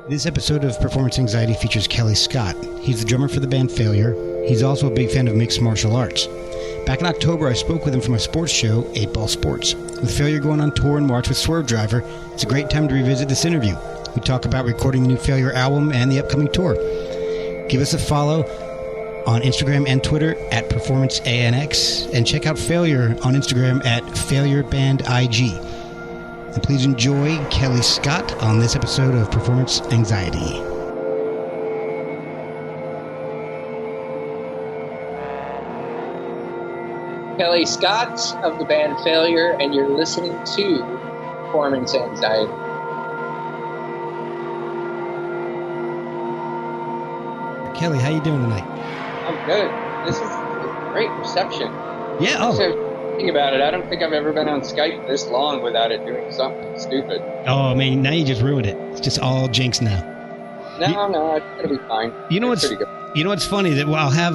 This episode of Performance Anxiety features Kellii Scott. He's the drummer for the band Failure. He's also a big fan of mixed martial arts. Back in October, I spoke with him from a sports show, 8 Ball Sports. With Failure going on tour in March with Swerve Driver, it's a great time to revisit this interview. We talk about recording the new Failure album and the upcoming tour. Give us a follow on Instagram and Twitter at PerformanceANX, and check out Failure on Instagram at FailureBandIG. And please enjoy Kellii Scott on this episode of Performance Anxiety. Kellii Scott of the band Failure, and you're listening to Performance Anxiety. Kellii, how you doing tonight? I'm good. This is a great reception. Yeah, oh. Thinking about it, I don't think I've ever been on Skype this long without it doing something stupid. Oh, man, now you just ruined it. It's just all jinx now. No, it's going to be fine. You know what's funny? That I'll have,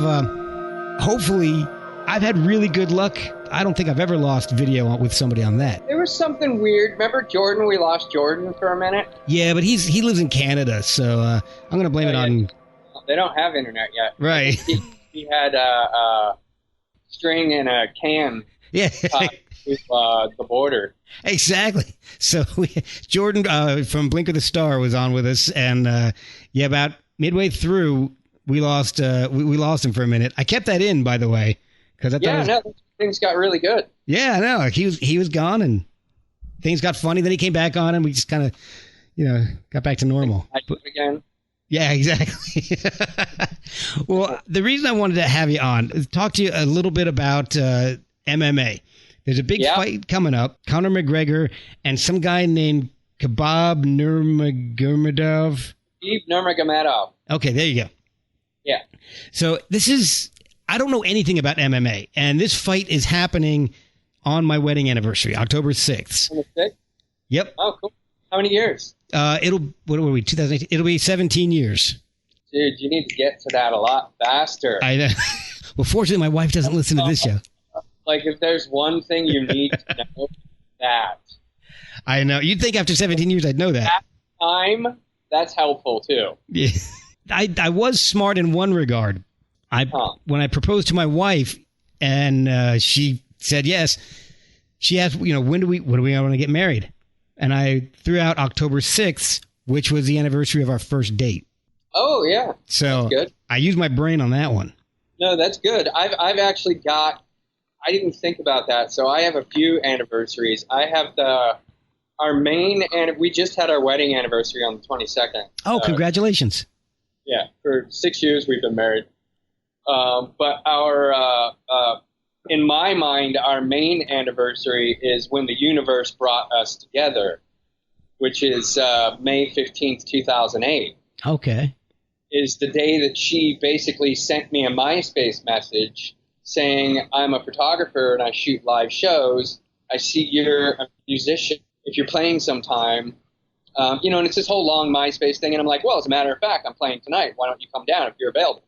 hopefully, I've had really good luck. I don't think I've ever lost video with somebody on that. There was something weird. Remember Jordan? We lost Jordan for a minute? Yeah, but he lives in Canada, so I'm going to blame it on... They don't have internet yet. Right. He had a string and a can... Yeah, with the border. Exactly. So Jordan from Blink of the Star was on with us, and about midway through, we lost we lost him for a minute. I kept that in, by the way, because I thought things got really good. Yeah, I know. He was gone, and things got funny. Then he came back on, and we just kind of got back to normal. I do it again. Yeah, exactly. Well, the reason I wanted to have you on is talk to you a little bit about MMA. There's a big fight coming up. Conor McGregor and some guy named Khabib Nurmagomedov. Khabib Nurmagomedov. Okay, there you go. Yeah. So I don't know anything about MMA, and this fight is happening on my wedding anniversary, October 6th. 6th? Yep. Oh, cool. How many years? What were we, 2018? It'll be 17 years. Dude, you need to get to that a lot faster. I know. Well, fortunately, my wife doesn't listen to this show. Like, if there's one thing you need to know, that. I know. You'd think after 17 years I'd know that. That time, that's helpful, too. Yeah. I was smart in one regard. When I proposed to my wife, and she said yes, she asked, when do we want to get married? And I threw out October 6th, which was the anniversary of our first date. Oh, yeah. So that's good. I used my brain on that one. No, that's good. I've actually got... I didn't think about that. So I have a few anniversaries. I have our main, and we just had our wedding anniversary on the 22nd. Oh, congratulations. Yeah, for 6 years we've been married. But in my mind, our main anniversary is when the universe brought us together, which is May 15th, 2008. Okay. Is the day that she basically sent me a MySpace message saying, I'm a photographer and I shoot live shows. I see you're a musician. If you're playing sometime, and it's this whole long MySpace thing. And I'm like, well, as a matter of fact, I'm playing tonight. Why don't you come down if you're available?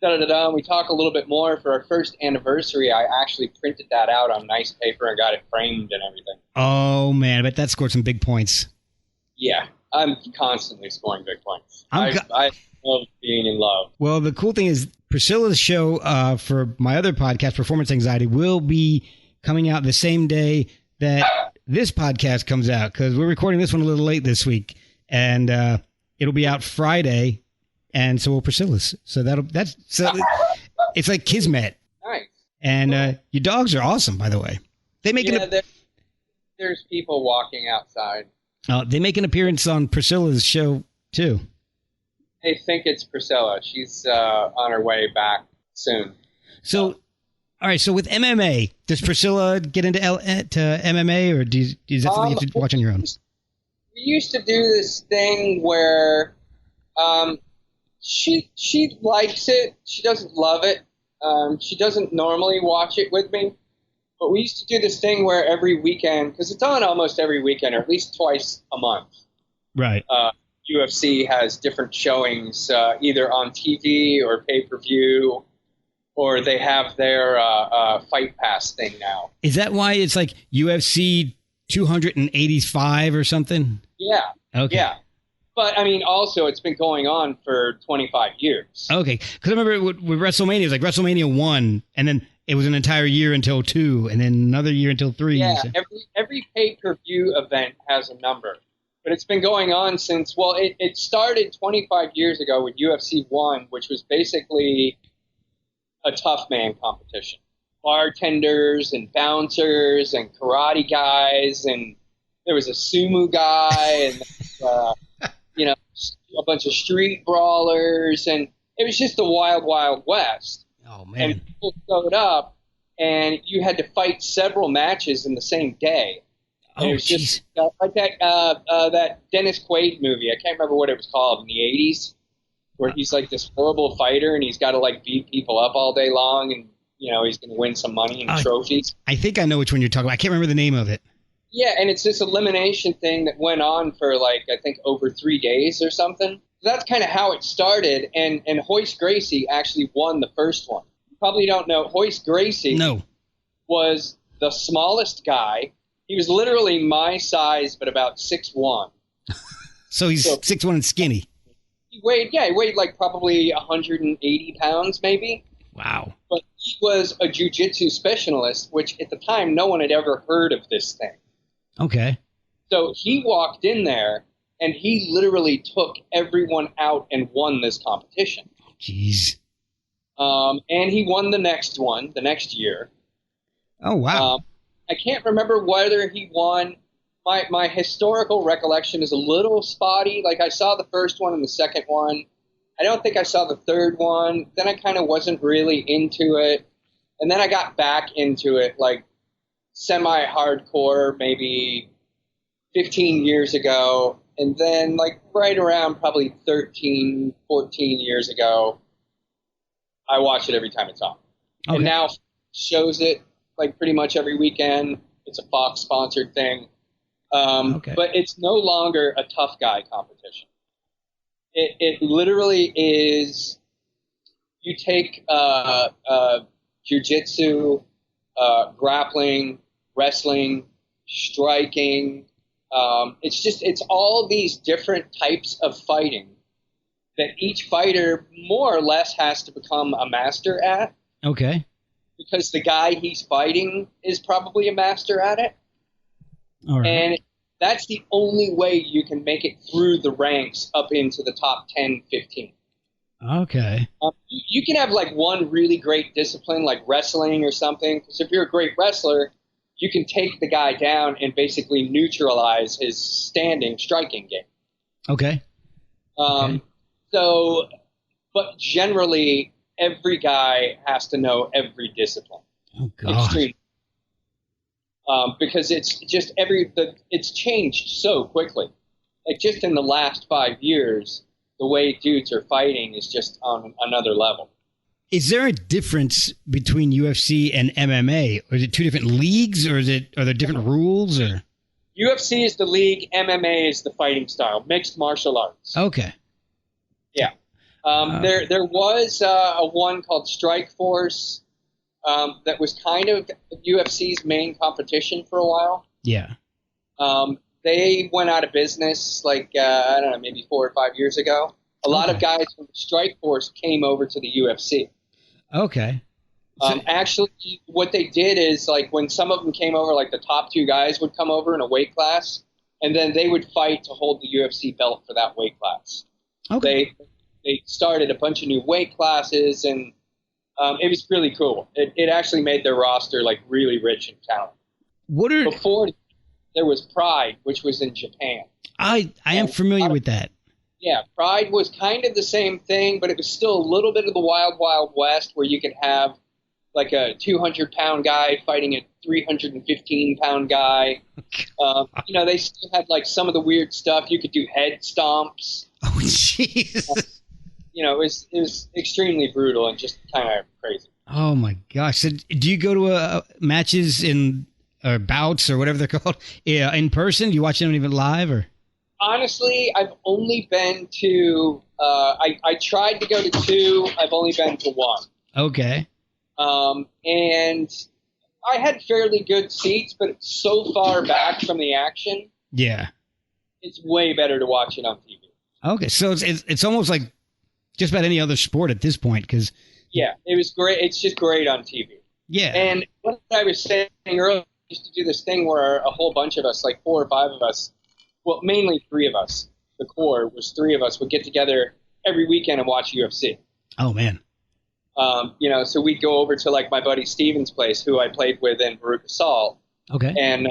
Da-da-da-da. We talk a little bit more. For our first anniversary, I actually printed that out on nice paper and got it framed and everything. Oh, man. I bet that scored some big points. Yeah. I'm constantly scoring big points. I love being in love. Well, the cool thing is Priscilla's show for my other podcast, Performance Anxiety, will be coming out the same day that this podcast comes out, because we're recording this one a little late this week, and it'll be out Friday, and so will Priscilla's. So it's like kismet. Nice. And your dogs are awesome, by the way. There's people walking outside. They make an appearance on Priscilla's show too. I think it's Priscilla. She's on her way back soon. So, all right. So with MMA, does Priscilla get into MMA, or is that something you have to watch on your own? We used to do this thing where she likes it. She doesn't love it. She doesn't normally watch it with me. But we used to do this thing where every weekend, because it's on almost every weekend, or at least twice a month. Right. UFC has different showings, either on TV or pay-per-view, or they have their Fight Pass thing now. Is that why it's like UFC 285 or something? Yeah. Okay. Yeah. But, I mean, also, it's been going on for 25 years. Okay. Because I remember with WrestleMania, it was like WrestleMania 1, and then it was an entire year until 2, and then another year until 3. Yeah, So. every pay-per-view event has a number. But it's been going on since, well, it started 25 years ago with UFC 1, which was basically a tough man competition. Bartenders and bouncers and karate guys, and there was a sumo guy, and a bunch of street brawlers, and it was just the wild, wild west. Oh man! And people showed up, and you had to fight several matches in the same day. And it was just like that Dennis Quaid movie. I can't remember what it was called in the '80s, where he's like this horrible fighter, and he's got to like beat people up all day long, and he's going to win some money and trophies. I think I know which one you're talking about. I can't remember the name of it. Yeah, and it's this elimination thing that went on for like, I think, over 3 days or something. That's kind of how it started, and Hoist Gracie actually won the first one. You probably don't know. Hoist Gracie was the smallest guy. He was literally my size, but about 6'1". So he's 6'1" and skinny. He weighed like probably 180 pounds maybe. Wow. But he was a jiu-jitsu specialist, which at the time no one had ever heard of this thing. Okay. So he walked in there, and he literally took everyone out and won this competition. Jeez. And he won the next one, the next year. Oh, wow. I can't remember whether he won. My historical recollection is a little spotty. Like, I saw the first one and the second one. I don't think I saw the third one. Then I kind of wasn't really into it. And then I got back into it, like, semi-hardcore maybe 15 years ago, and then like right around probably 13, 14 years ago, I watch it every time it's on. Okay. And now shows it like pretty much every weekend. It's a Fox sponsored thing. But it's no longer a tough guy competition. It literally is, you take jiu-jitsu, grappling, wrestling, striking. It's all these different types of fighting that each fighter more or less has to become a master at. Okay. Because the guy he's fighting is probably a master at it. All right. And that's the only way you can make it through the ranks up into the top 10, 15. Okay. You can have like one really great discipline like wrestling or something, because if you're a great wrestler, you can take the guy down and basically neutralize his standing striking game. Okay. But generally, every guy has to know every discipline. Oh, God. Because it's just it's changed so quickly. Like just in the last 5 years, the way dudes are fighting is just on another level. Is there a difference between UFC and MMA? Or is it two different leagues, or are there different rules? Or UFC is the league, MMA is the fighting style, mixed martial arts. Okay. Yeah. There was a one called Strike Force that was kind of UFC's main competition for a while. Yeah. They went out of business like, I don't know, maybe 4 or 5 years ago. A lot of guys from Strike Force came over to the UFC. Okay. Actually, what they did is, like, when some of them came over, like the top 2 guys would come over in a weight class, and then they would fight to hold the UFC belt for that weight class. Okay. They started a bunch of new weight classes, and it was really cool. It actually made their roster, like, really rich in talent. Before, there was Pride, which was in Japan. I am familiar with that. Yeah, Pride was kind of the same thing, but it was still a little bit of the wild, wild west where you could have like a 200-pound guy fighting a 315-pound guy. They still had like some of the weird stuff. You could do head stomps. Oh, jeez. It was extremely brutal and just kind of crazy. Oh, my gosh. So do you go to matches or bouts or whatever they're called in person? Do you watch them even live or? Honestly, I've only been to, I tried to go to 2. I've only been to 1. Okay. And I had fairly good seats, but it's so far back from the action. Yeah. It's way better to watch it on TV. Okay, so it's almost like just about any other sport at this point, because Yeah, it was great. It's just great on TV. yeah. And what I was saying earlier, we used to do this thing where a whole bunch of us, like 4 or 5 of us, well, mainly 3 of us, the core was 3 of us, would get together every weekend and watch UFC. Oh man. So we'd go over to like my buddy Steven's place, who I played with in Veruca Salt, Okay. and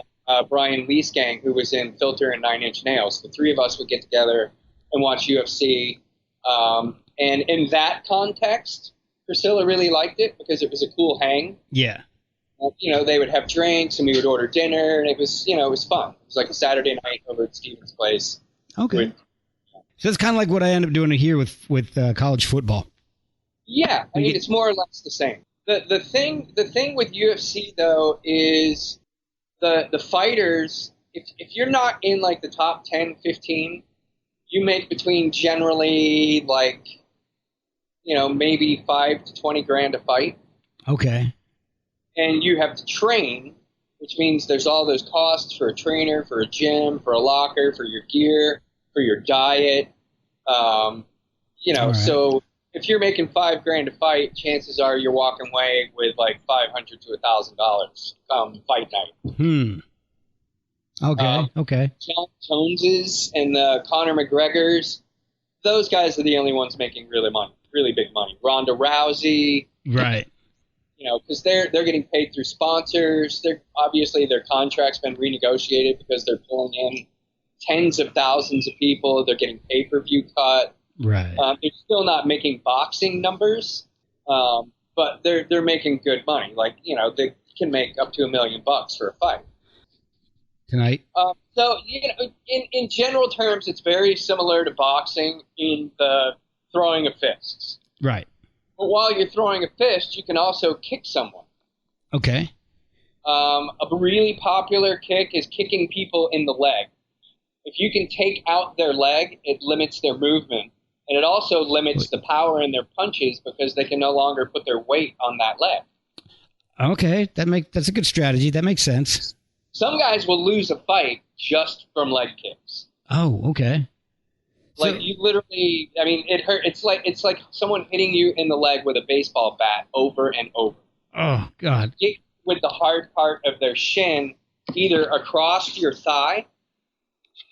Brian Leesgang, who was in Filter and 9 Inch Nails. The 3 of us would get together and watch UFC. And in that context, Priscilla really liked it because it was a cool hang. Yeah. They would have drinks and we would order dinner, and it was fun. It was like a Saturday night over at Steven's place. Okay. So it's kind of like what I end up doing here with college football. Yeah, I mean, it's more or less the same. The thing with UFC though is the fighters. If you're not in like the top 10, 15, you make between generally like maybe 5 to 20 grand a fight. Okay. And you have to train, which means there's all those costs for a trainer, for a gym, for a locker, for your gear, for your diet. Right. So if you're making $5 grand a fight, chances are you're walking away with like $500 to $1,000 come fight night. Okay. Okay. John Joneses and Conor McGregors, those guys are the only ones making really big money. Ronda Rousey, Right. because they're getting paid through sponsors. They're obviously their contract's been renegotiated because they're pulling in tens of thousands of people. They're getting pay-per-view cut. Right. They're still not making boxing numbers, but they're making good money. Like they can make up to $1 million for a fight. Tonight. So in general terms, it's very similar to boxing in the throwing of fists. Right. But while you're throwing a fist, you can also kick someone. Okay. A really popular kick is kicking people in the leg. If you can take out their leg, it limits their movement. And it also limits the power in their punches because they can no longer put their weight on that leg. Okay. That's a good strategy. That makes sense. Some guys will lose a fight just from leg kicks. Oh, okay. Like you literally, I mean, it hurt. It's like someone hitting you in the leg with a baseball bat over and over. Oh, God. Get with the hard part of their shin, either across your thigh,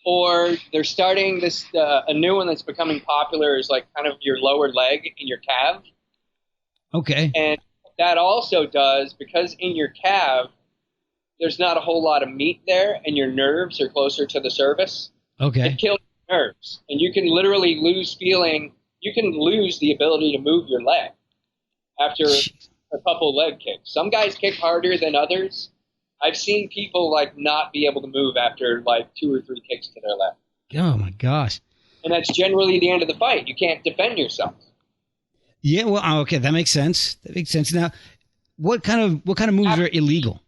or they're starting this, a new one that's becoming popular is like kind of your lower leg in your calf. Okay. And that also does, because in your calf, there's not a whole lot of meat there, and your nerves are closer to the surface. Okay. It kills nerves, and you can literally lose feeling. You can lose the ability to move your leg after a couple leg kicks. Some guys kick harder than others. I've seen people like not be able to move after like 2 or 3 kicks to their leg. Oh my gosh. And that's generally the end of the fight. You can't defend yourself. Yeah. Well, okay, that makes sense. Now, what kind of moves are illegal?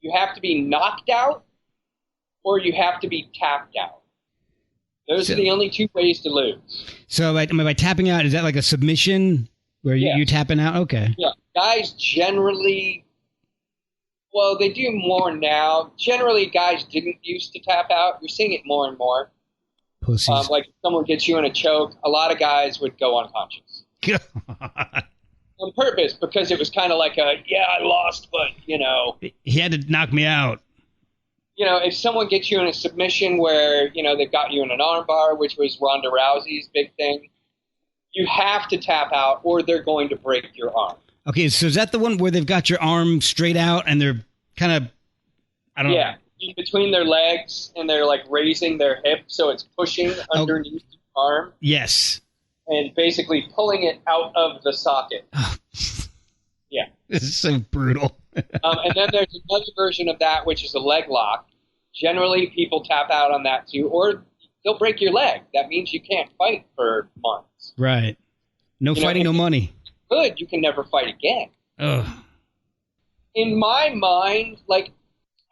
You have to be knocked out, or you have to be tapped out. Those are the only 2 ways to lose. So by tapping out, is that like a submission where you're tapping out? Okay. Yeah. Guys generally, well, they do more now. Generally, guys didn't used to tap out. You're seeing it more and more. Pussies. Like if someone gets you in a choke, a lot of guys would go unconscious. God. On purpose, because it was kind of like I lost, but, He had to knock me out. If someone gets you in a submission where, they've got you in an armbar, which was Ronda Rousey's big thing, you have to tap out or they're going to break your arm. Okay, so is that the one where they've got your arm straight out and they're kind of, I don't know. Yeah, in between their legs and they're like raising their hip so it's pushing underneath the arm. Yes. And basically pulling it out of the socket. Yeah. This is so brutal. And then there's another version of that, which is a leg lock. Generally, people tap out on that too, or they'll break your leg. That means you can't fight for months. Right. No fighting, no money. Good, you can never fight again. Ugh. In my mind, like,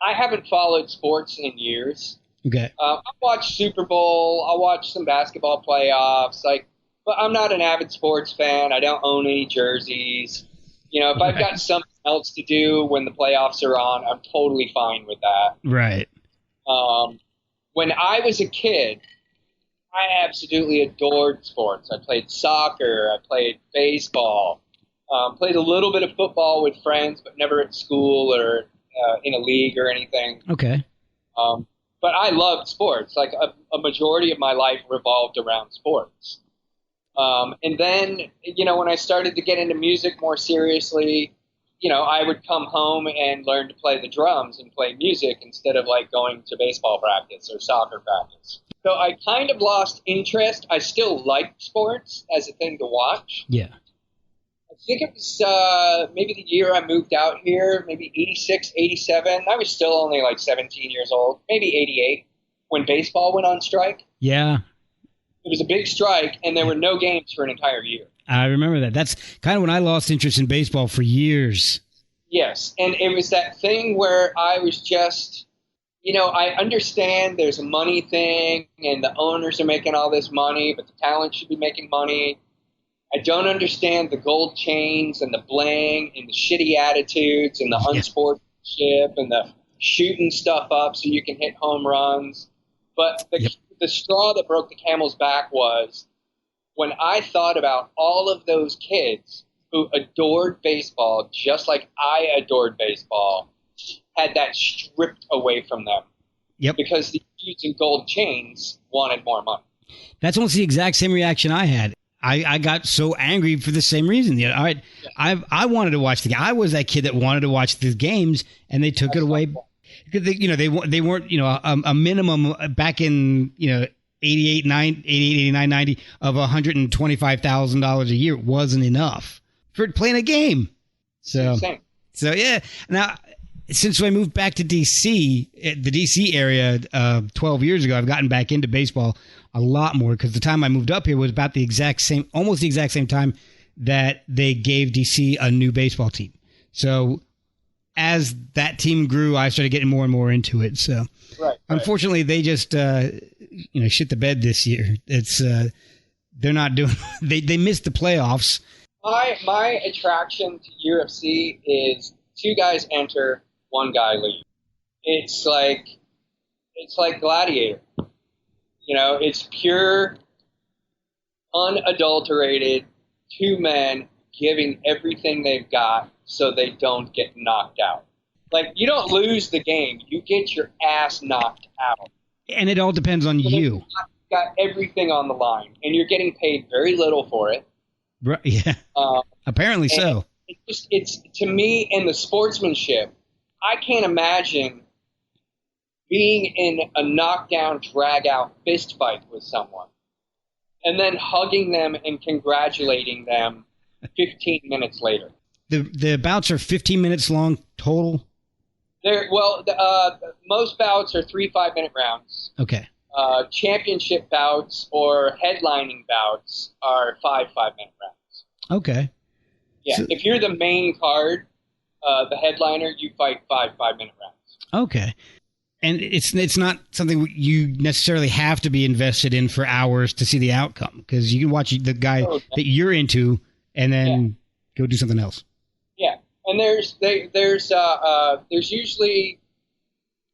I haven't followed sports in years. Okay. I watch Super Bowl. I watch some basketball playoffs. But I'm not an avid sports fan. I don't own any jerseys. If I've got something else to do when the playoffs are on, I'm totally fine with that. Right. When I was a kid, I absolutely adored sports. I played soccer. I played baseball. Played a little bit of football with friends, but never at school or in a league or anything. Okay. But I loved sports. Like a majority of my life revolved around sports. And then, when I started to get into music more seriously, I would come home and learn to play the drums and play music instead of like going to baseball practice or soccer practice. So I kind of lost interest. I still liked sports as a thing to watch. Yeah. I think it was maybe the year I moved out here, maybe 86, 87. I was still only like 17 years old, maybe 88, when baseball went on strike. Yeah. It was a big strike, and there were no games for an entire year. I remember that. That's kind of when I lost interest in baseball for years. Yes, and it was that thing where I was just, I understand there's a money thing, and the owners are making all this money, but the talent should be making money. I don't understand the gold chains and the bling and the shitty attitudes and the unsportsmanship and the shooting stuff up so you can hit home runs. But the straw that broke the camel's back was when I thought about all of those kids who adored baseball just like I adored baseball, had that stripped away from them. Yep. Because the dudes in gold chains wanted more money. That's almost the exact same reaction I had. I got so angry for the same reason. I wanted to watch the game. I was that kid that wanted to watch the games, and they took it away. Because they weren't a minimum back in 88, 89, 90 of $125,000 a year wasn't enough for playing a game. So yeah. Now, since I moved back to DC, the DC area 12 years ago, I've gotten back into baseball a lot more because the time I moved up here was about almost the exact same time that they gave DC a new baseball team. So as that team grew, I started getting more and more into it. So unfortunately, they just shit the bed this year. It's they're not doing. They missed the playoffs. My attraction to UFC is two guys enter, one guy leaves. It's like Gladiator. It's pure, unadulterated, two men giving everything they've got so they don't get knocked out. Like, you don't lose the game. You get your ass knocked out. And it all depends on you. You've got everything on the line, and you're getting paid very little for it. Right, yeah. Apparently so. It's to me, in the sportsmanship, I can't imagine being in a knockdown, drag-out fist fight with someone and then hugging them and congratulating them 15 minutes later. The bouts are 15 minutes long total? Most bouts are 3 5-minute rounds. Okay. Championship bouts or headlining bouts are 5 5-minute rounds. Okay. Yeah, if you're the main card, the headliner, you fight 5 5-minute rounds. Okay. And it's not something you necessarily have to be invested in for hours to see the outcome, because you can watch the guy that you're into and then go do something else. Yeah, and there's usually,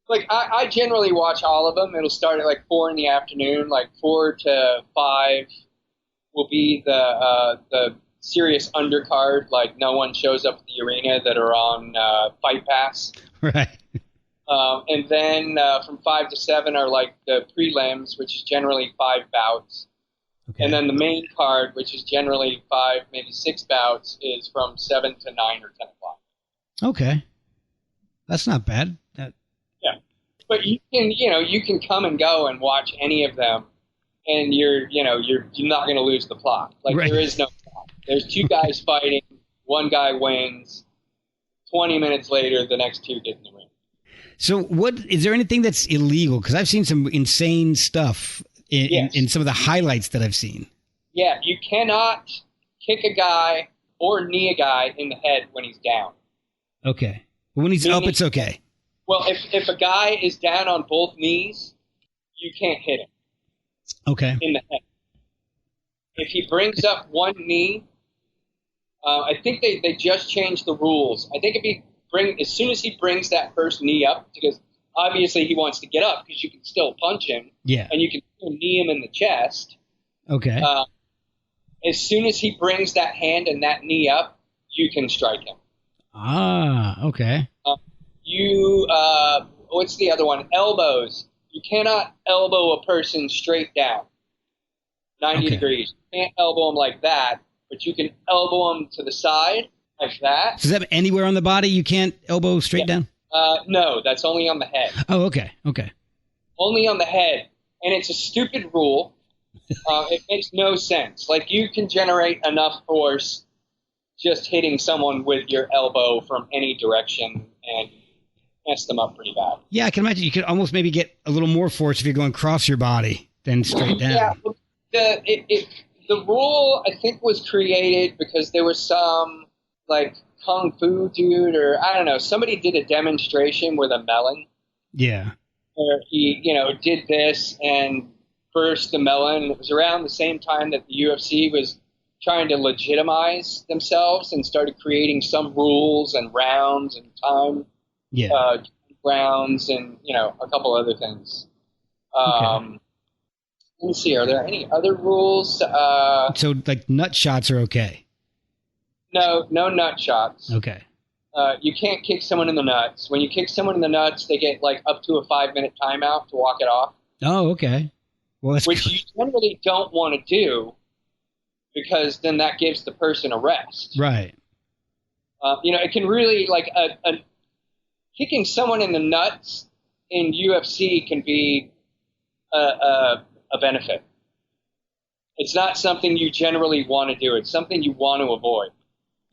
like, I generally watch all of them. It'll start at like 4 in the afternoon, like 4 to 5 will be the serious undercard, like no one shows up at the arena, that are on Fight Pass. Right. And then from 5 to 7 are like the prelims, which is generally 5 bouts. Okay. And then the main card, which is generally 5, maybe 6 bouts, is from 7 to 9 or 10 o'clock. Okay. That's not bad. Yeah. But you can come and go and watch any of them, and you're not going to lose the plot. Like, There is no plot. There's 2 guys fighting, one guy wins. 20 minutes later, the next 2 get in the ring. So is there anything that's illegal? Because I've seen some insane stuff in some of the highlights that I've seen. Yeah, you cannot kick a guy or knee a guy in the head when he's down. Okay. But when he's up, it's okay. Well, if a guy is down on both knees, you can't hit him. Okay. In the head. If he brings up one knee, I think they just changed the rules. I think as soon as he brings that first knee up, because obviously he wants to get up because you can still punch him. Yeah. And you can still knee him in the chest. Okay. As soon as he brings that hand and that knee up, you can strike him. Ah, okay. What's the other one? Elbows. You cannot elbow a person straight down, 90 degrees. You can't elbow them like that, but you can elbow them to the side like that. So is that anywhere on the body you can't elbow straight down? No, that's only on the head. Oh, okay. Okay. Only on the head. And it's a stupid rule. It makes no sense. Like, you can generate enough force just hitting someone with your elbow from any direction and mess them up pretty bad. Yeah, I can imagine you could almost maybe get a little more force if you're going across your body than straight down. Yeah, the rule, I think, was created because there was some, like, kung fu dude, or I don't know, somebody did a demonstration with a melon. Yeah. Where he, did this and burst the melon. It was around the same time that the UFC was trying to legitimize themselves and started creating some rules and rounds and time rounds and, a couple other things. Okay. Let me see, are there any other rules? So, like, nut shots are okay? No nut shots. Okay. You can't kick someone in the nuts. When you kick someone in the nuts, they get, like, up to a 5-minute timeout to walk it off. Oh, okay. Well, that's which you generally don't want to do because then that gives the person a rest. Right. It can really, like, kicking someone in the nuts in UFC can be a benefit. It's not something you generally want to do. It's something you want to avoid.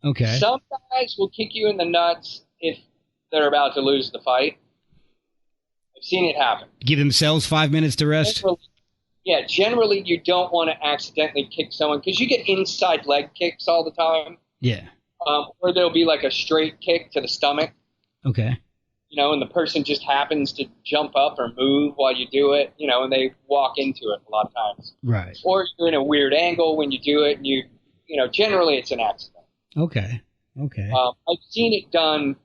Okay. Some guys will kick you in the nuts if they're about to lose the fight. I've seen it happen. Give themselves 5 minutes to rest? Generally you don't want to accidentally kick someone because you get inside leg kicks all the time. Yeah. Or there'll be like a straight kick to the stomach. Okay. And the person just happens to jump up or move while you do it, and they walk into it a lot of times. Right. Or you're in a weird angle when you do it, and generally it's an accident. Okay. I've seen it done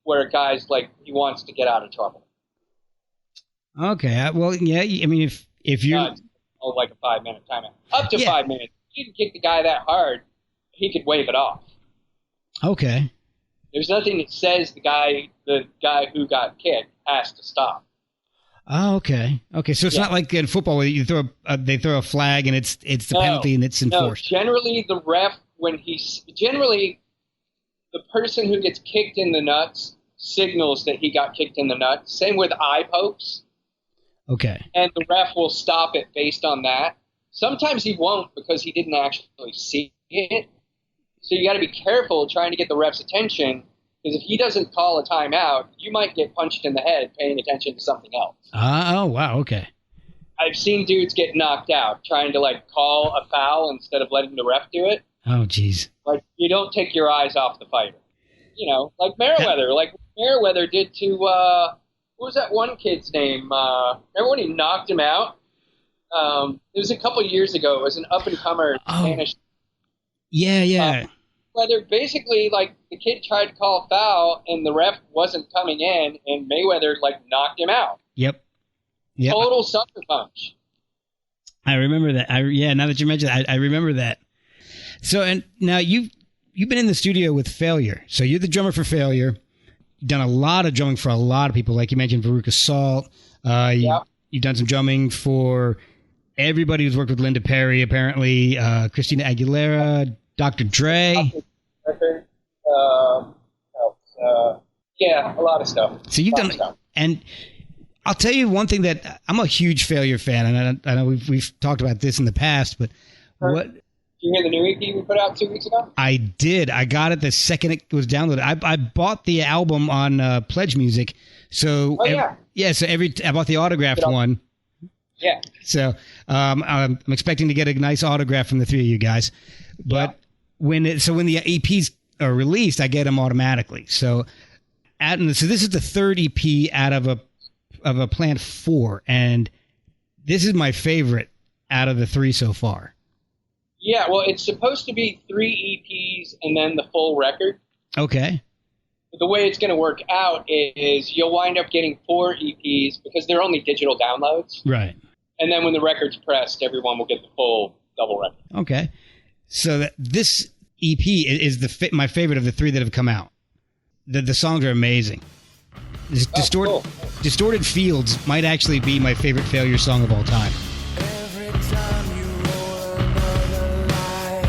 where a guy's like, he wants to get out of trouble. Okay. Well, yeah, I mean, if you... like a 5-minute timeout. Up to 5 minutes. If you didn't kick the guy that hard, he could wave it off. Okay. There's nothing that says the guy who got kicked has to stop. Oh, okay. Okay, so it's not like in football where you they throw a flag and it's the penalty and it's enforced. No, generally the ref, generally the person who gets kicked in the nuts signals that he got kicked in the nuts. Same with eye pokes. Okay. And the ref will stop it based on that. Sometimes he won't because he didn't actually see it. So you got to be careful trying to get the ref's attention, because if he doesn't call a timeout, you might get punched in the head paying attention to something else. Oh, wow, okay. I've seen dudes get knocked out trying to, like, call a foul instead of letting the ref do it. Oh, jeez. Like, you don't take your eyes off the fighter. Like Merriweather. Like Merriweather did to, what was that one kid's name? Remember when he knocked him out? It was a couple years ago. It was an up-and-comer Spanish. Yeah. Mayweather basically, like, the kid tried to call a foul, and the ref wasn't coming in, and Mayweather, like, knocked him out. Yep. Total sucker punch. I remember that. Now that you mentioned it, I remember that. So, and now you've been in the studio with Failure. So you're the drummer for Failure. You've done a lot of drumming for a lot of people, like you mentioned, Veruca Salt. You've done some drumming for everybody who's worked with Linda Perry, apparently, Christina Aguilera, Dr. Dre. A lot of stuff. So you've done, and I'll tell you one thing that I'm a huge Failure fan, and I know we've talked about this in the past, but what? Did you hear the new EP we put out 2 weeks ago? I did. I got it the second it was downloaded. I bought the album on Pledge Music, so so I bought the autographed one. Yeah. So I'm expecting to get a nice autograph from the three of you guys, but when the EPs are released, I get them automatically. So this is the third EP out of a planned 4, and this is my favorite out of the 3 so far. Yeah, well, it's supposed to be 3 EPs and then the full record. Okay. the way it's going to work out is you'll wind up getting 4 EPs because they're only digital downloads. Right. And then when the record's pressed, everyone will get the full double record. Okay. So this EP is my favorite of the 3 that have come out. The songs are amazing. Cool. Distorted Fields might actually be my favorite Failure song of all time. Every time you roll another lie,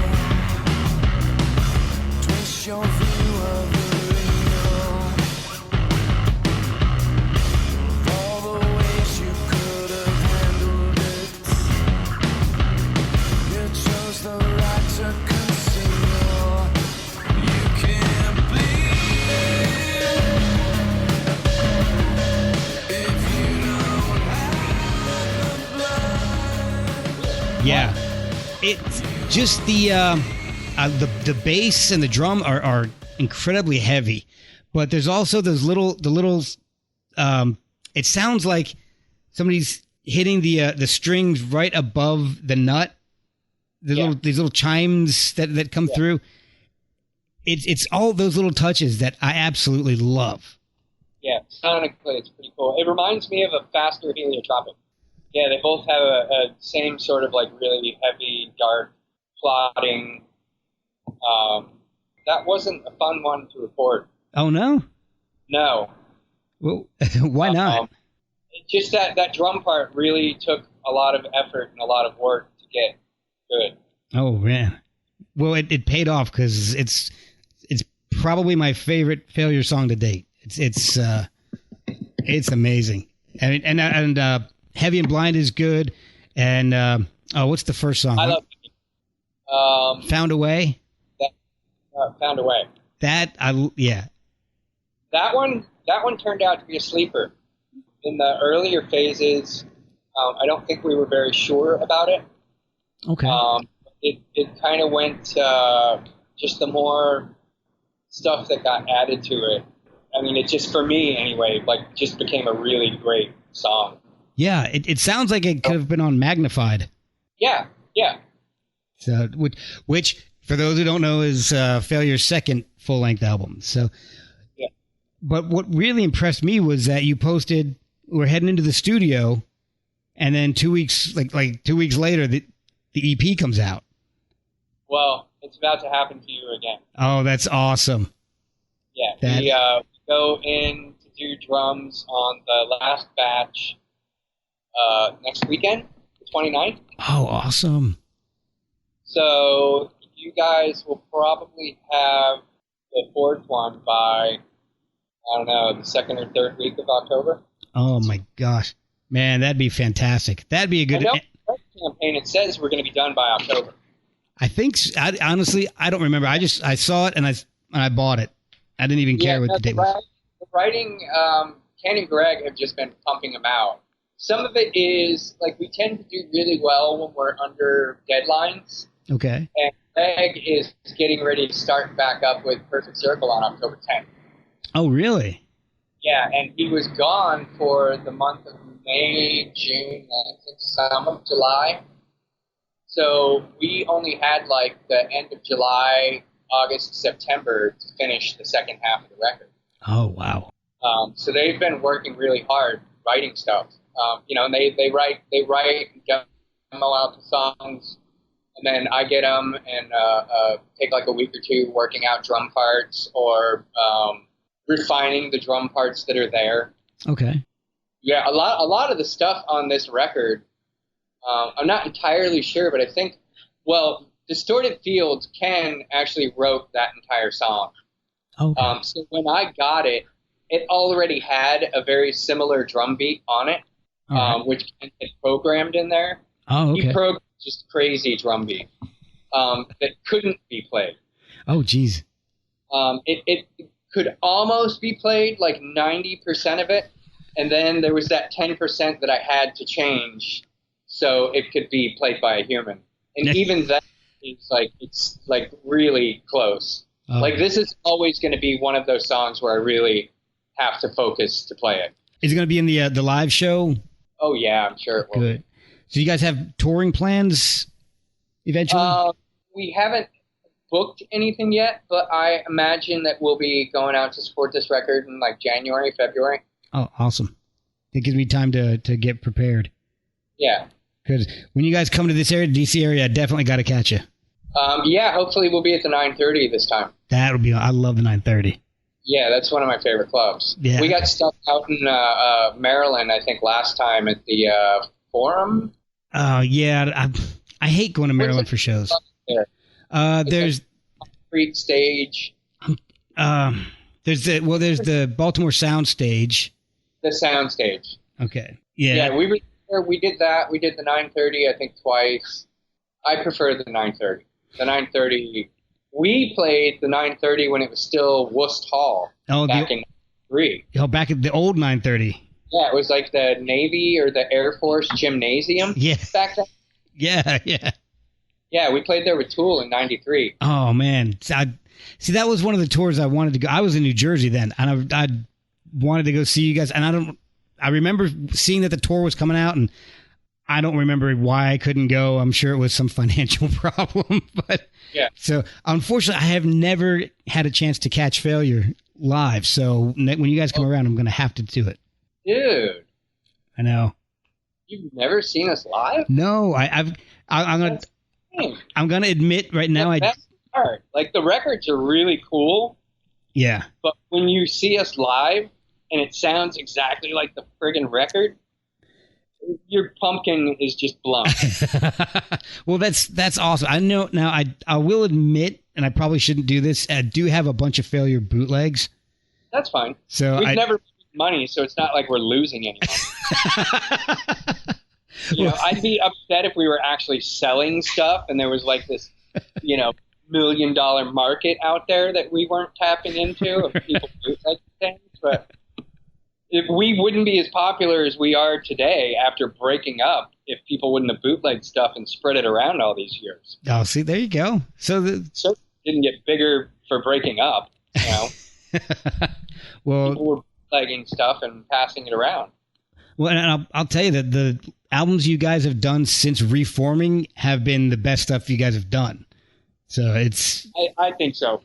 twist your view of the real. All the ways you could have handled it, you chose the right to conceal. You can't bleed if you don't have the blood. Yeah, it's just the bass and the drum are incredibly heavy, but there's also those little it sounds like somebody's hitting the strings right above the nut. These little chimes that come through. It's all those little touches that I absolutely love. Yeah, sonically it's pretty cool. It reminds me of a faster Heliotropic. Yeah, they both have a same sort of like really heavy, dark, plotting. That wasn't a fun one to record. Oh no? No. Well, why not? Just that drum part really took a lot of effort and a lot of work to get good. Oh man. Well, it paid off because it's probably my favorite Failure song to date. It's amazing. And Heavy and Blind is good. And what's the first song? I love Found a Way. Found a Way. That one turned out to be a sleeper. In the earlier phases, I don't think we were very sure about it. Okay. It kind of went just the more stuff that got added to it. I mean, it just, for me anyway, like just became a really great song. Yeah, it sounds like it could have been on Magnified. Yeah. So, which for those who don't know, is Failure's second full-length album. So, yeah. But what really impressed me was that you posted, we're heading into the studio, and then 2 weeks, like 2 weeks later, the EP comes out. Well, it's about to happen to you again. Oh, that's awesome. Yeah, we go in to do drums on the last batch next weekend, the 29th. Oh, awesome. So you guys will probably have the 4th one by, I don't know, the 2nd or 3rd week of October. Oh, my gosh. Man, that'd be fantastic. That'd be a good... campaign. It says we're going to be done by October. I think... honestly, I don't remember. I saw it and I bought it. I didn't even care what the date was. The writing, Ken and Greg have just been pumping them out. Some of it is, like, we tend to do really well when we're under deadlines. Okay. And Greg is getting ready to start back up with Perfect Circle on October 10th. Oh, really? Yeah, and he was gone for the month of May, June, I think some of July. So we only had, like, the end of July, August, September to finish the second half of the record. Oh, wow. So they've been working really hard writing stuff. And they write and demo out the songs, and then I get them and take like a week or two working out drum parts or refining the drum parts that are there. Okay. Yeah, a lot of the stuff on this record, I'm not entirely sure, but I think, Distorted Fields, Ken actually wrote that entire song. Okay. So when I got it, it already had a very similar drum beat on it, which Ken had programmed in there. Oh, okay. He programmed just crazy drum beat that couldn't be played. Oh, geez. It could almost be played, like 90% of it, and then there was that 10% that I had to change so it could be played by a human. And even that is it's really close. Oh. Like, this is always going to be one of those songs where I really have to focus to play it. Is it going to be in the live show? Oh, yeah, I'm sure it will. Good. So you guys have touring plans eventually? We haven't booked anything yet, but I imagine that we'll be going out to support this record in like January, February. Oh, awesome. It gives me time to get prepared. Yeah. Because when you guys come to this area, DC area, I definitely got to catch you. Yeah, hopefully we'll be at the 930 this time. That would be, I love the 930. Yeah, that's one of my favorite clubs. Yeah. We got stuck out in Maryland, I think, last time at the Forum. Oh, yeah. I hate going to Maryland for shows. There's street stage. There's the Baltimore Sound Stage. The Sound Stage. Okay. Yeah. Yeah, we were there. We did that. We did the 930, I think, twice. I prefer the 930. The 930. We played the 930 when it was still Worcester Hall back in 3. Oh, back at the old 930. Yeah, it was like the Navy or the Air Force gymnasium. Yeah. Back then. Yeah. Yeah, we played there with Tool in 93. Oh, man. See, that was one of the tours I wanted to go. I was in New Jersey then, and I wanted to go see you guys. And I remember seeing that the tour was coming out, and I don't remember why I couldn't go. I'm sure it was some financial problem. But yeah. So, unfortunately, I have never had a chance to catch Failure live. So, when you guys come around, I'm going to have to do it. Dude. I know. You've never seen us live? No, I'm gonna admit right now That's hard. Like, the records are really cool. Yeah. But when you see us live and it sounds exactly like the friggin' record, your pumpkin is just blown. Well, that's awesome. I know now. I will admit, and I probably shouldn't do this. I do have a bunch of Failure bootlegs. That's fine. So we've never made money, so it's not like we're losing anything. I'd be upset if we were actually selling stuff and there was like this, $1 million market out there that we weren't tapping into of people bootleg things. But if we wouldn't be as popular as we are today after breaking up if people wouldn't have bootlegged stuff and spread it around all these years. Oh, see, there you go. So didn't get bigger for breaking up, Well, people were bootlegging stuff and passing it around. Well, and I'll tell you that the albums you guys have done since reforming have been the best stuff you guys have done. So it's... I think so.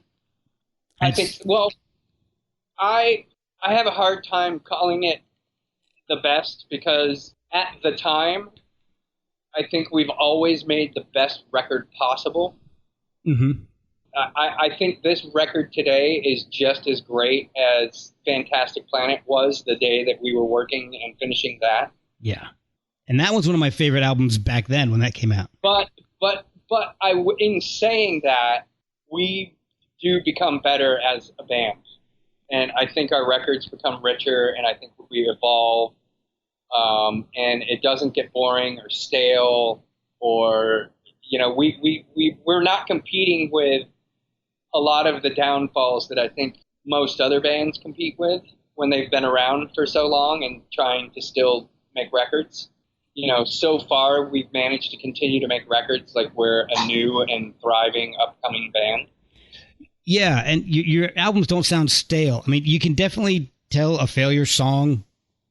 I have a hard time calling it the best because at the time, I think we've always made the best record possible. Mm-hmm. I think this record today is just as great as Fantastic Planet was the day that we were working and finishing that. Yeah. And that was one of my favorite albums back then when that came out. But in saying that, we do become better as a band. And I think our records become richer, and I think we evolve. And it doesn't get boring or stale or, we're not competing with a lot of the downfalls that I think most other bands compete with when they've been around for so long and trying to still make records. So far we've managed to continue to make records like we're a new and thriving upcoming band. Yeah, and your albums don't sound stale. I mean, you can definitely tell a Failure song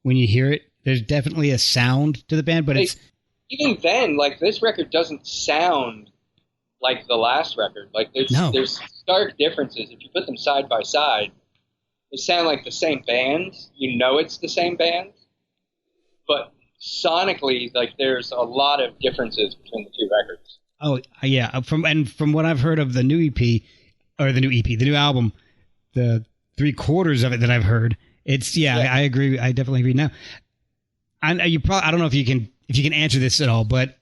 when you hear it. There's definitely a sound to the band, but even then, like, this record doesn't sound like the last record. Like, there's stark differences. If you put them side by side, they sound like the same band. It's the same band. But sonically, like, there's a lot of differences between the two records. Oh, yeah. From what I've heard of the new EP, the new album, the 3/4 of it that I've heard, I agree. I definitely agree. Now, I don't know if you can answer this at all, but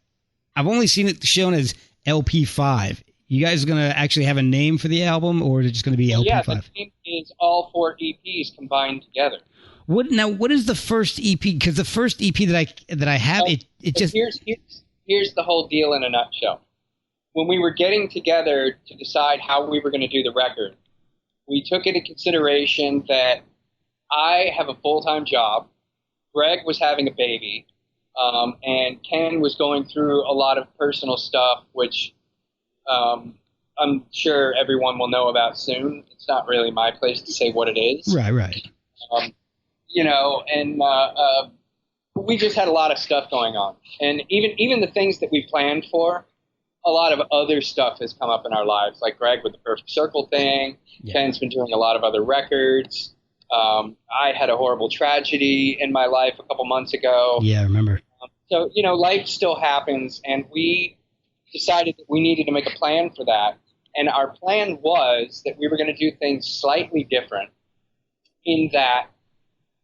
I've only seen it shown as LP5. You guys are going to actually have a name for the album, or is it just going to be LP5? Yeah, the name is all 4 EPs combined together. What is the first EP? Because the first EP that I have, it just... Here's the whole deal in a nutshell. When we were getting together to decide how we were going to do the record, we took into consideration that I have a full-time job, Greg was having a baby, and Ken was going through a lot of personal stuff, which I'm sure everyone will know about soon. It's not really my place to say what it is. Right. We just had a lot of stuff going on. And even the things that we planned for, a lot of other stuff has come up in our lives, like Greg with the Perfect Circle thing. Yeah. Ken's been doing a lot of other records. I had a horrible tragedy in my life a couple months ago. Yeah, I remember. So, life still happens, and we decided that we needed to make a plan for that. And our plan was that we were going to do things slightly different in that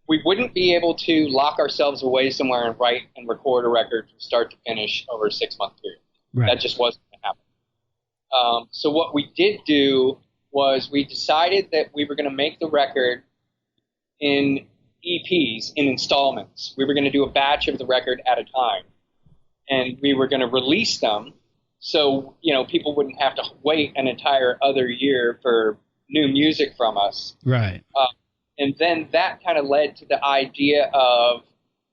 we wouldn't be able to lock ourselves away somewhere and write and record a record from start to finish over a 6-month period. Right. That just wasn't going to happen. So what we did do was we decided that we were going to make the record in EPs, in installments. We were going to do a batch of the record at a time. And we were going to release them so, people wouldn't have to wait an entire other year for new music from us. Right. And then that kind of led to the idea of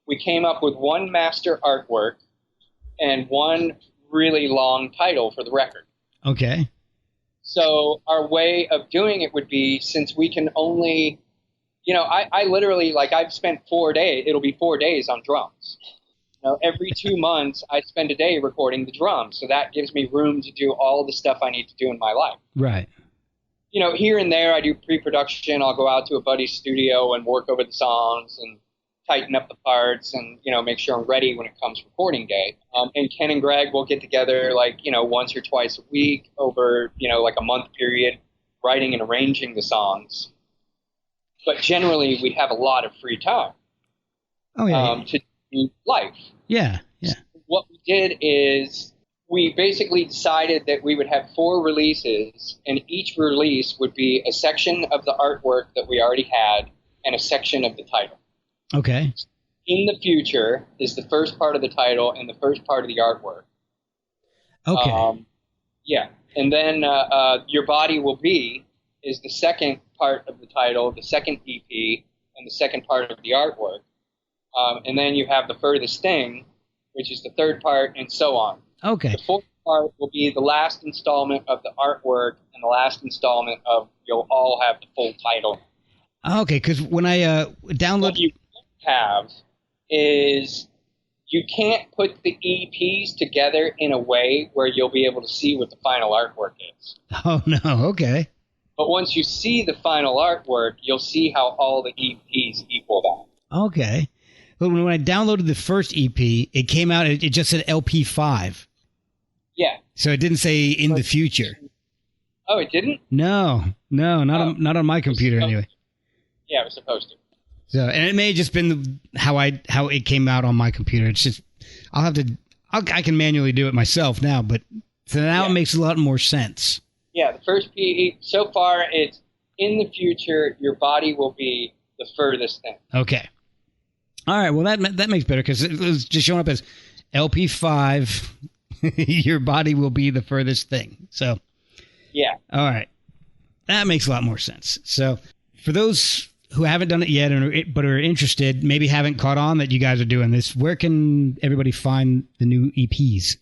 we came up with one master artwork and one really long title for the record. Okay. So our way of doing it would be, since we can only, I literally, I've spent 4 days, it'll be 4 days on drums. Every 2 months I spend a day recording the drums. So that gives me room to do all the stuff I need to do in my life. Right. Here and there I do pre-production. I'll go out to a buddy's studio and work over the songs and tighten up the parts and, make sure I'm ready when it comes recording day. And Ken and Greg will get together once or twice a week over, a month period, writing and arranging the songs. But generally we have a lot of free time to do life. Yeah, yeah. So what we did is we basically decided that we would have 4 releases, and each release would be a section of the artwork that we already had and a section of the title. Okay. In the Future is the first part of the title and the first part of the artwork. Okay. Yeah. And then Your Body Will Be is the second part of the title, the second EP, and the second part of the artwork. And then you have The Furthest Thing, which is the third part, and so on. Okay. The fourth part will be the last installment of the artwork and the last installment of you'll all have the full title. Okay, because when I download... What you have is you can't put the EPs together in a way where you'll be able to see what the final artwork is. Oh, no, okay. But once you see the final artwork, you'll see how all the EPs equal that. Okay. But when I downloaded the first EP, it came out, it just said LP5. Yeah. So it didn't say In the Future. Oh, it didn't? No, not on my computer anyway. Yeah, it was supposed to. So, and it may have just been how it came out on my computer. It's just I can manually do it myself now, but so now it makes a lot more sense. Yeah, the first PE so far it's In the Future, Your Body Will Be the Furthest Thing. Okay. All right. Well, that makes better because it was just showing up as LP5. Your Body Will Be the Furthest Thing. So. Yeah. All right. That makes a lot more sense. So, for those who haven't done it yet but are interested, maybe haven't caught on that you guys are doing this, where can everybody find the new EPs?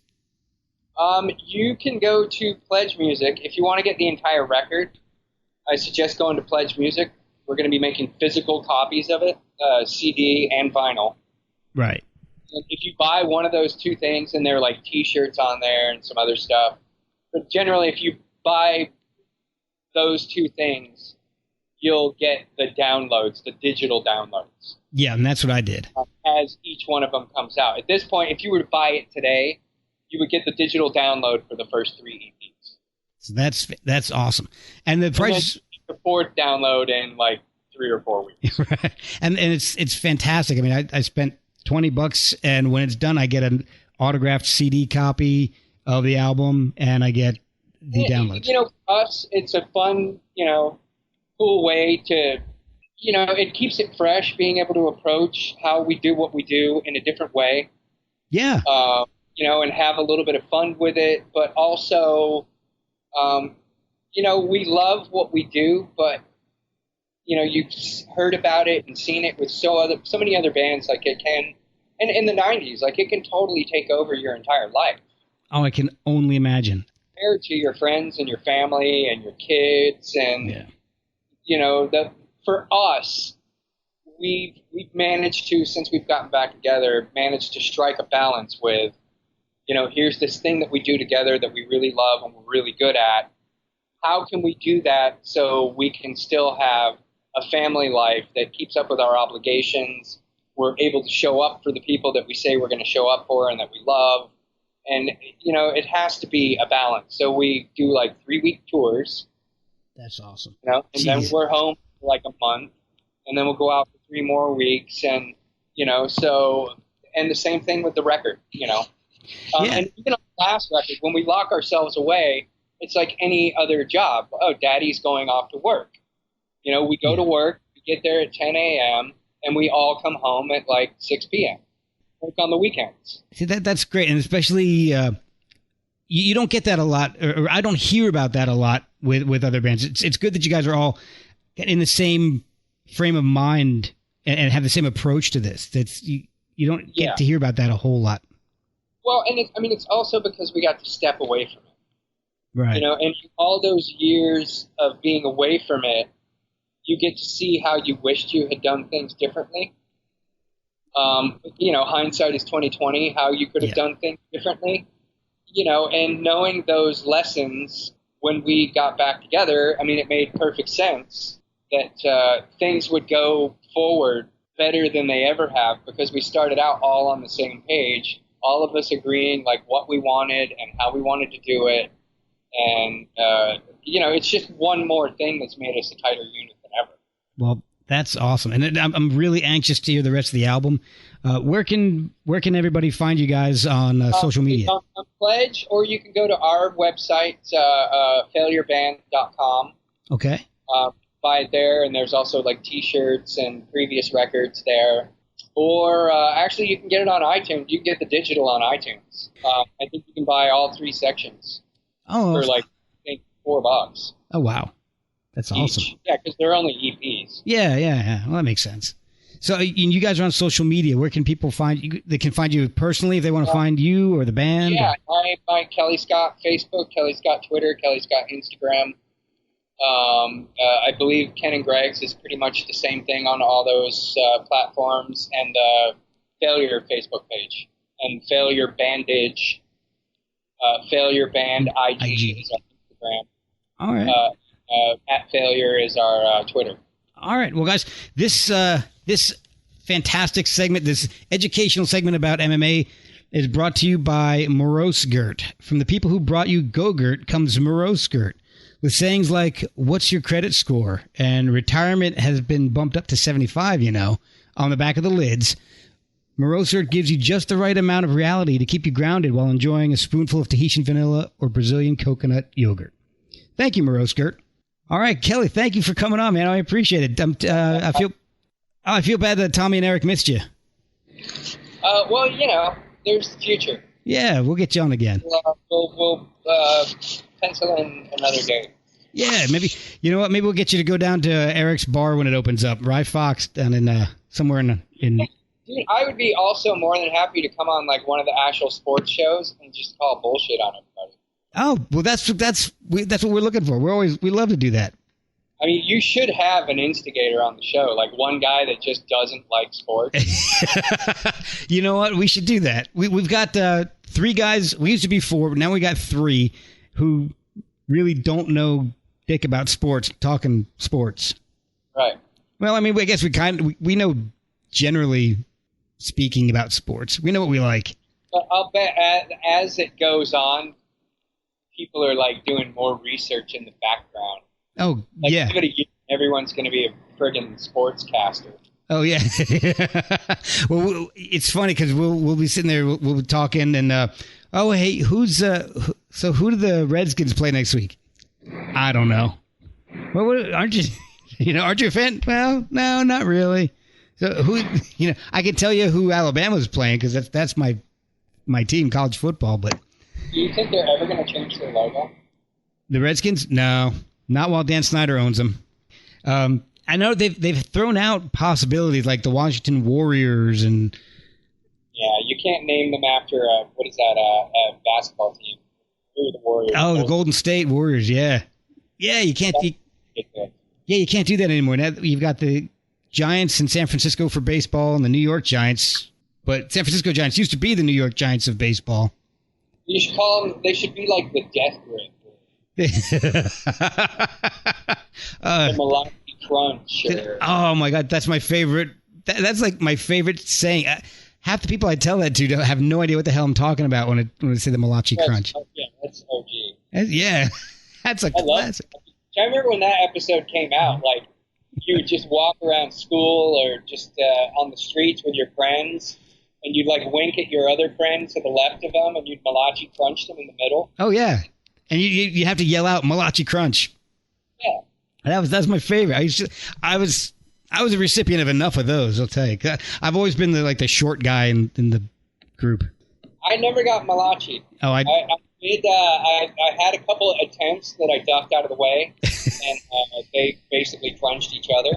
You can go to Pledge Music. If you want to get the entire record, I suggest going to Pledge Music. We're going to be making physical copies of it, CD and vinyl. Right. And if you buy one of those two things, and there are like T-shirts on there and some other stuff. But generally, if you buy those two things, you'll get the downloads, the digital downloads. Yeah, and that's what I did. As each one of them comes out. At this point, if you were to buy it today, you would get the digital download for the first 3 EPs. So that's awesome. And the price... The fourth download in like 3 or 4 weeks. Right. And it's fantastic. I mean, I spent $20, and when it's done, I get an autographed CD copy of the album, and I get the downloads. For us, it's a fun, cool way to, it keeps it fresh, being able to approach how we do what we do in a different way. Yeah. And have a little bit of fun with it, but also, we love what we do, but, you've heard about it and seen it with so many other bands, like it can, and in the 90s, like it can totally take over your entire life. Oh, I can only imagine. Compared to your friends and your family and your kids, and for us, we've managed to, since we've gotten back together, managed to strike a balance with, here's this thing that we do together that we really love and we're really good at. How can we do that so we can still have a family life that keeps up with our obligations? We're able to show up for the people that we say we're going to show up for and that we love. And, it has to be a balance. So we do like 3-week tours. That's awesome. And then we're home for like a month. And then we'll go out for 3 more weeks. And, and the same thing with the record, And even on the last record, when we lock ourselves away, it's like any other job. Oh, daddy's going off to work. We go to work, we get there at 10 a.m., and we all come home at like 6 p.m. Work on the weekends. See, that's great. And especially, you don't get that a lot, or I don't hear about that a lot with other bands. It's good that you guys are all in the same frame of mind and have the same approach to this. You don't get to hear about that a whole lot. Well, and it's also because we got to step away from it. Right. And all those years of being away from it, you get to see how you wished you had done things differently. Hindsight is 20/20, how you could have done things differently. And knowing those lessons when we got back together, it made perfect sense that things would go forward better than they ever have because we started out all on the same page, all of us agreeing like what we wanted and how we wanted to do it. And, it's just one more thing that's made us a tighter unit than ever. Well, that's awesome. And I'm really anxious to hear the rest of the album. Where can everybody find you guys on social media? On Pledge, or you can go to our website, failureband.com. Okay. Buy it there, and there's also like T-shirts and previous records there. Or actually, you can get it on iTunes. You can get the digital on iTunes. I think you can buy all 3 sections for like I think $4. Oh wow, that's awesome. Yeah, because they're only EPs. Yeah. Well, that makes sense. So you guys are on social media. Where can people find you? They can find you personally if they want to find you or the band. Yeah, my Kellii Scott Facebook, Kellii Scott Twitter, Kellii Scott Instagram. I believe Ken and Greg's is pretty much the same thing on all those platforms, and the Failure Facebook page, and Failure Bandage, Failure Band IG is our Instagram. All right. At Failure is our Twitter. All right. Well, guys, this fantastic segment, this educational segment about MMA, is brought to you by Morose Gert. From the people who brought you Go-Gurt comes Morose Gert, with sayings like, what's your credit score? And retirement has been bumped up to 75, on the back of the lids. Morose Gert gives you just the right amount of reality to keep you grounded while enjoying a spoonful of Tahitian vanilla or Brazilian coconut yogurt. Thank you, Morose Gert. All right, Kellii, thank you for coming on, man. I appreciate it. I feel bad that Tommy and Eric missed you. Well, there's the future. Yeah, we'll get you on again. We'll pencil in another day. Yeah, maybe. You know what? Maybe we'll get you to go down to Eric's bar when it opens up. Rye Fox down in somewhere in. Dude, I would be also more than happy to come on like one of the actual sports shows and just call bullshit on everybody. Oh, well, that's what we're looking for. We love to do that. I mean, you should have an instigator on the show, like one guy that just doesn't like sports. You know what? We should do that. We've got 3 guys. We used to be 4, but now we got 3 who really don't know dick about sports, talking sports. Right. Well, I mean, I guess we know generally speaking about sports. We know what we like. But I'll bet as it goes on, people are like doing more research in the background. Oh, like, yeah. Everyone's going to be a friggin' sportscaster. Oh, yeah. Well, it's funny because we'll be sitting there, we'll be talking, and hey, who do the Redskins play next week? I don't know. Well, aren't you? Aren't you a fan? Well, no, not really. So I can tell you who Alabama's playing because that's my team, college football. But do you think they're ever going to change their logo? The Redskins? No, not while Dan Snyder owns them. I know they've thrown out possibilities like the Washington Warriors and. Yeah, you can't name them after a basketball team. Who are the Warriors? Oh, the Golden State Warriors. Yeah, you can't. You can't do that anymore. Now you've got the Giants in San Francisco for baseball and the New York Giants, but San Francisco Giants used to be the New York Giants of baseball. You should call them. They should be like the Death Grip. The Malachi Crunch. Oh my God, that's my favorite. That's like my favorite saying. Half the people I tell that to have no idea what the hell I'm talking about when I say the Malachi Crunch. Yeah, that's OG. Yeah, that's a classic. I remember when that episode came out, like, you would just walk around school or just on the streets with your friends, and you'd, like, wink at your other friend to the left of them, and you'd Malachi Crunch them in the middle. Oh, yeah. And you have to yell out Malachi Crunch. Yeah. That's my favorite. I was a recipient of enough of those, I'll tell you. I've always been the short guy in the group. I never got Malachi. Oh, I had a couple of attempts that I ducked out of the way, and they basically crunched each other.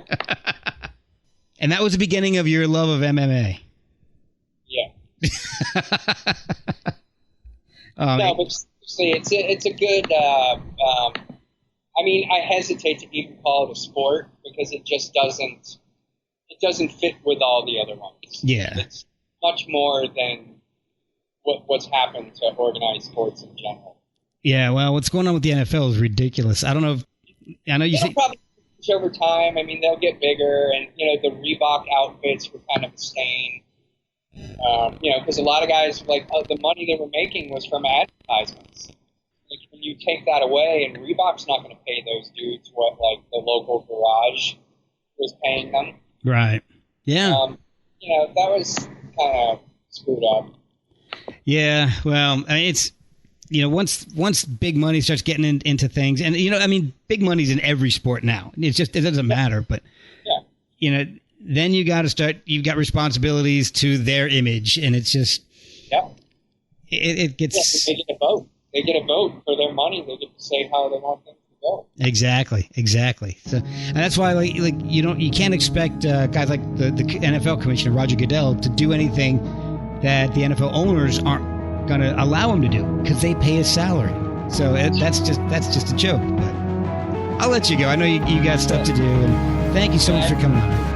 And that was the beginning of your love of MMA. Yeah. No, but seriously, it's a good. I mean, I hesitate to even call it a sport because it just doesn't fit with all the other ones. Yeah. It's much more than what's happened to organized sports in general. Yeah, well, what's going on with the NFL is ridiculous. I don't know I know you It'll say probably change over time. I mean, they'll get bigger, and the Reebok outfits were kind of a stain. Because a lot of guys, like, the money they were making was from advertisements. Like, when you take that away, and Reebok's not going to pay those dudes what, like, the local garage was paying them. Right. Yeah. That was kind of screwed up. Yeah. Well, I mean, it's once big money starts getting into things, and big money's in every sport now. It doesn't matter, but then you've got responsibilities to their image, and it's just it gets. They get a vote. They get a vote for their money. They get to say how they want things to go. Exactly. So, and that's why you can't expect guys like the NFL commissioner Roger Goodell to do anything that the NFL owners aren't going to allow him to do because they pay his salary. So that's just a joke. But I'll let you go. I know you got stuff to do, and thank you so much for coming on.